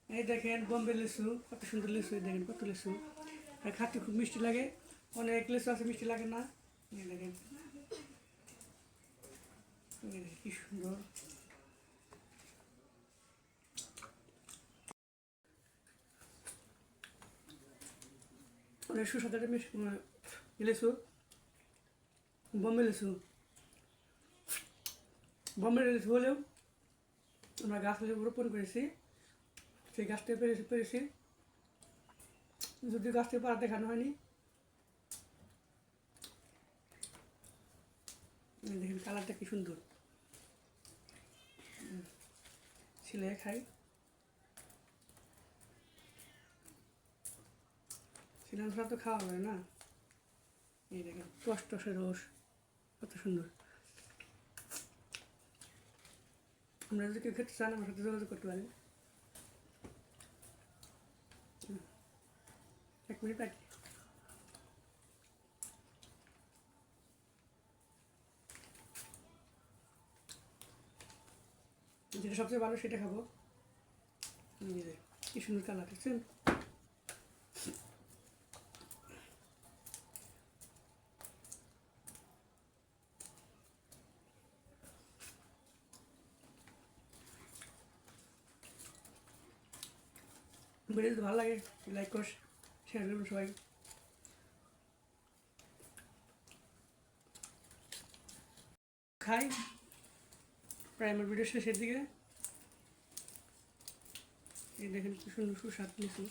এই দেখেন বোম্বে লিচু, কত সুন্দর লিচু, দেখেন কত লিচু। আর খাতে খুব মিষ্টি লাগে, অনেক লিচু আছে মিষ্টি লাগে না। এই দেখেন কি সুন্দর। অনেক সুস্বাদু একটা মিষ্টি লিচু, বোম্বে লিচু। বোম্বে লিচু হলেও আমরা গাছ রোপণ করেছি, সেই গাছ থেকে পেরেছি। যদি গাছ থেকে পাড়া দেখানো হয়নি। দেখেন কালারটা কি সুন্দর, ছিলে খাই, সিলান ছাড়া তো খাওয়া যায় না। এই দেখেন টসটসে রস, কত সুন্দর। আমরা যদি কেউ খেতে চান আমার সাথে যোগাযোগ করতে পারি। 1 মিনিট বাকি। যেটা সবচেয়ে ভালো সেটা খাবো। কি সুন্দর কালার দেখছেন। ভিডিও যদি ভালো লাগে লাইক কর, শেয়ার করবেন সবাই। খাই, প্রায় আমার ভিডিও শেষের দিকে। এই দেখেন কি সুন্দর সুস্বাদ লিচু।